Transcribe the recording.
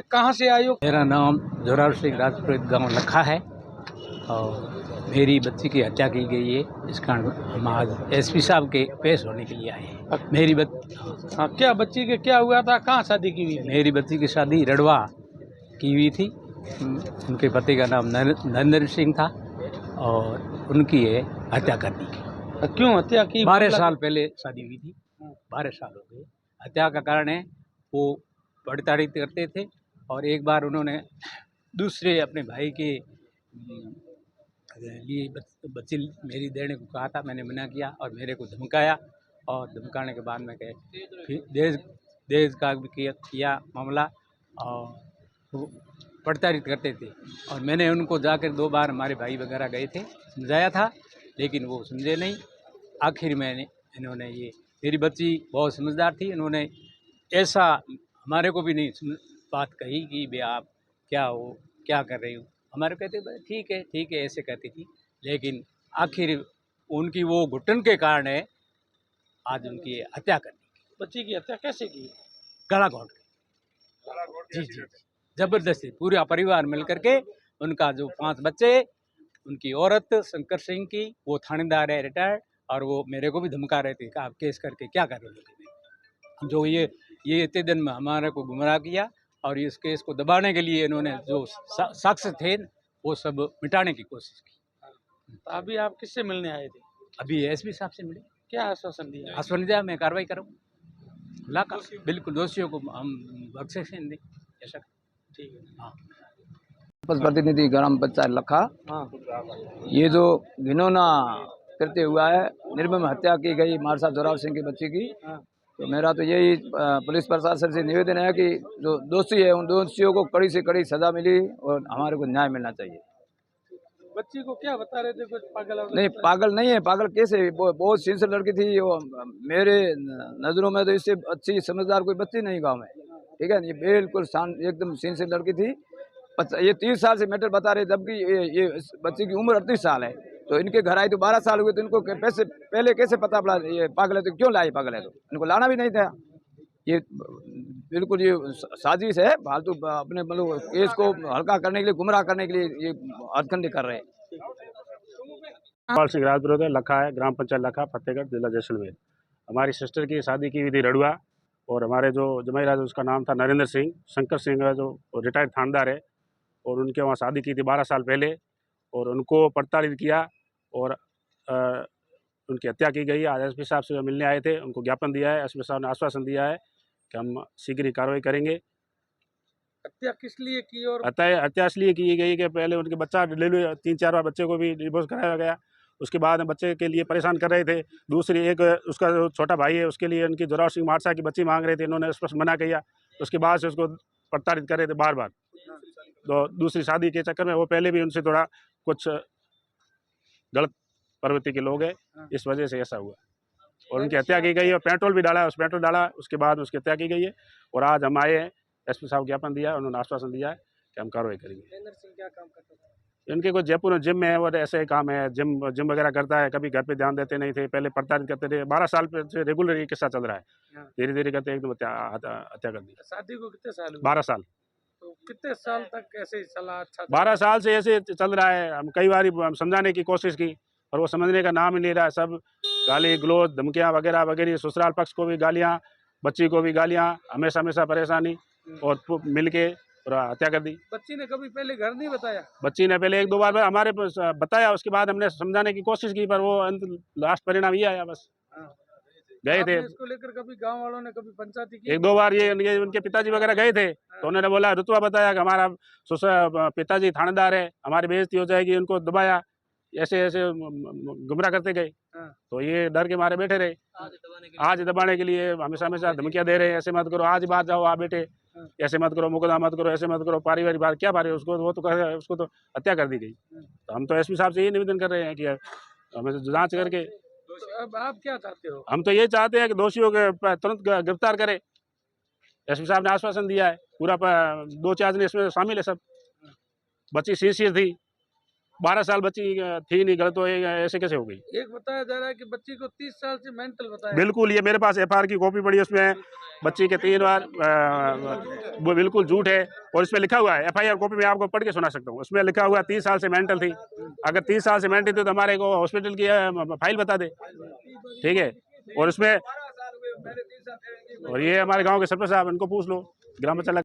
कहाँ से आए हो? मेरा नाम जोरावर सिंह राजपुरोहित गांव लखा है और मेरी बच्ची की हत्या की गई है। इस कारण हम आज एसपी साहब के पेश होने के लिए आए हैं। मेरी हाँ, क्या बच्ची के क्या हुआ था? कहाँ शादी की हुई थी? मेरी बच्ची की शादी रड़वा की हुई थी। उनके पति का नाम नरेंद्र सिंह था और उनकी ये हत्या कर दी गई। क्यों हत्या की? 12 साल पहले शादी हुई थी। 12 साल हो गए। हत्या का कारण है वो पड़ताड़ी करते थे और एक बार उन्होंने दूसरे अपने भाई के लिए बच्ची मेरी देने को कहा था। मैंने मना किया और मेरे को धमकाया और धमकाने के बाद में कहे फिर देश का भी किया मामला और वो पड़ताड़ी करते थे और मैंने उनको जाकर 2 बार हमारे भाई वगैरह गए थे, समझाया था, लेकिन वो समझे नहीं। आखिर में इन्होंने ये मेरी बच्ची बहुत समझदार थी, इन्होंने ऐसा हमारे को भी नहीं बात कही कि भई आप क्या हो, क्या कर रही हो। हमारे कहते ठीक है ऐसे कहती थी, लेकिन आखिर उनकी वो घुटन के कारण है आज उनकी हत्या कर दी। बच्ची की हत्या कैसे की? गला घोंट के। जी जबरदस्ती पूरा परिवार मिल करके उनका जो 5 बच्चे, उनकी औरत शंकर सिंह की, वो थानेदार है रिटायर्ड, और वो मेरे को भी धमका रहे थे कि आप केस करके क्या कर रहे हो। जो ये इतने दिन में हमारे को गुमराह किया और इस केस को दबाने के लिए इन्होंने जो शख्स थे वो सब मिटाने की कोशिश की। तो अभी आप किससे मिलने आए थे? अभी एसपी साहब से मिले। क्या आश्वासन दिया? आश्वासन दिया मैं कार्रवाई करूँगा। बिल्कुल दोषियों को हम बख्शिश दें, ऐसा ठीक है। हाँ। प्रतिनिधि ग्राम पंचायत लखा। हाँ, ये जो घिनौना कृत्य हुआ है, निर्मम हत्या की गई मारसा जोरावर सिंह की बच्ची की, हाँ। तो मेरा तो यही पुलिस प्रशासन से निवेदन है कि जो दोषी है उन दोषियों को कड़ी से कड़ी सजा मिली और हमारे को न्याय मिलना चाहिए। बच्ची को क्या बता रहे थे? कुछ पागल? नहीं, पागल नहीं है। पागल कैसे? बहुत सिंसियर लड़की थी वो। मेरे नज़रों में तो इससे अच्छी समझदार कोई बच्ची नहीं गाँव में, ठीक है। ये बिल्कुल एकदम सिंसियर लड़की थी। ये 30 साल से मैटर बता रहे, जबकि ये इस बच्ची की उम्र 38 साल है। तो इनके घर आई तो 12 साल हुए, तो इनको पहले कैसे पता पड़ा ये पागल है? तो क्यों लाई? पागल है तो इनको लाना भी नहीं था। ये बिल्कुल ये साजिश है, फालतू अपने मतलब केस को हल्का करने के लिए, गुमराह करने के लिए ये हथकंडे कर रहे हैं। जोरावर सिंह राजपुरोहित लखा है, ग्राम पंचायत लखा, फतेहगढ़, जिला जैसलमेर। हमारी सिस्टर की शादी की हुई थी रड़ुआ, और हमारे जो जमाई राज उसका नाम था नरेंद्र सिंह। शंकर सिंह है जो रिटायर्ड थानेदार है, और उनके वहाँ शादी की थी 12 साल पहले, और उनको प्रताड़ित किया और उनकी हत्या की गई। आज एसपी साहब से मिलने आए थे, उनको ज्ञापन दिया है। एसपी साहब ने आश्वासन दिया है कि हम शीघ्र ही कार्रवाई करेंगे। हत्या किस लिए की? और हत्या इसलिए की गई कि पहले उनके बच्चा डिलीवरी 3-4 बार बच्चे को भी डिवोर्स कराया गया, उसके बाद बच्चे के लिए परेशान कर रहे थे। दूसरी एक उसका जो छोटा भाई है उसके लिए उनकी जोरावर सिंह मारसा की बच्ची मांग रहे थे, इन्होंने स्पष्ट मना किया। उसके बाद से उसको प्रताड़ित कर रहे थे बार बार। तो दूसरी शादी के चक्कर में वो पहले भी उनसे थोड़ा कुछ गलत प्रवृत्ति के लोग हैं, इस वजह से ऐसा हुआ और उनकी हत्या की गई है। और पेट्रोल भी डाला, पेट्रोल डाला, उसके बाद उसकी हत्या की गई है। और आज हम आए हैं, एसपी साहब ज्ञापन दिया, उन्होंने आश्वासन दिया है कि हम कार्रवाई करेंगे। नरेंद्र सिंह क्या काम करता था? इनके कोई जयपुर में जिम में है और ऐसे ही काम है, जिम वगैरह करता है। कभी घर पे ध्यान देते नहीं थे, पहले प्रताड़ित करते थे। 12 साल से रेगुलर ये किस्सा चल रहा है। धीरे धीरे करते एकदम हत्या कर दी। शादी को कितने साल हुए? 12 साल। तो कितने साल तक ऐसे ही चला? अच्छा, 12 साल से ऐसे चल रहा है। हम कई बार हम समझाने की कोशिश की और वो समझने का नाम ही नहीं रहा। सब गाली गलौज, धमकियाँ वगैरह वगैरह, ससुराल पक्ष को भी गालियाँ, बच्ची को भी गालियाँ, हमेशा परेशानी, और मिल के हत्या कर दी। बच्ची ने कभी पहले घर नहीं बताया? बच्ची ने पहले 1-2 बार हमारे बताया, उसके बाद हमने समझाने की कोशिश की, पर वो लास्ट परिणाम ये आया बस। गए थे इसको लेकर कभी गांव वालों ने कभी पंचायती की? 1-2 बार ये उनके पिताजी वगैरह गए थे, तो उन्होंने बोला, रुतबा बताया कि हमारा पिताजी थानेदार है, हमारी बेइज्जती हो जाएगी, उनको दबाया, ऐसे गुमराह करते गए। तो ये डर के मारे बैठे रहे। आज दबाने के लिए हमेशा धमकियां दे रहे हैं, ऐसे मत करो, आज बात जाओ आप बेटे, ऐसे मत करो, मुकदमा मत करो, ऐसे मत करो, पारिवारिक बात क्या पारिवारिक, उसको वो तो उसको तो हत्या कर दी गई। तो हम तो एसपी साहब से ये निवेदन कर रहे हैं कि हमें जांच करके। तो अब आप क्या चाहते हो? हम तो ये चाहते हैं कि दोषियों के तुरंत गिरफ्तार करें। एसपी साहब ने आश्वासन दिया है, पूरा 2-4 दिन इसमें शामिल है सब। बच्ची सिंसियर थी, 12 साल बच्ची थी नहीं, गलत हो ऐसे कैसे हो गई? एक बताया जा रहा है कि बच्ची को 30 साल से मेंटल बताया। बिल्कुल, ये मेरे पास एफआईआर की कॉपी पड़ी है, उसमें बच्ची के 3 बार वो बिल्कुल झूठ है। और इसमें लिखा हुआ है, एफआईआर कॉपी में आपको पढ़ के सुना सकता हूँ, उसमें लिखा हुआ है 30 साल से मेंटल थी। अगर 30 साल से मेंटल थी तो हमारे को हॉस्पिटल की फाइल बता दे, ठीक है। और उसमें और ये हमारे गाँव के सरपंच साहब, इनको पूछ लो, ग्राम पंचायत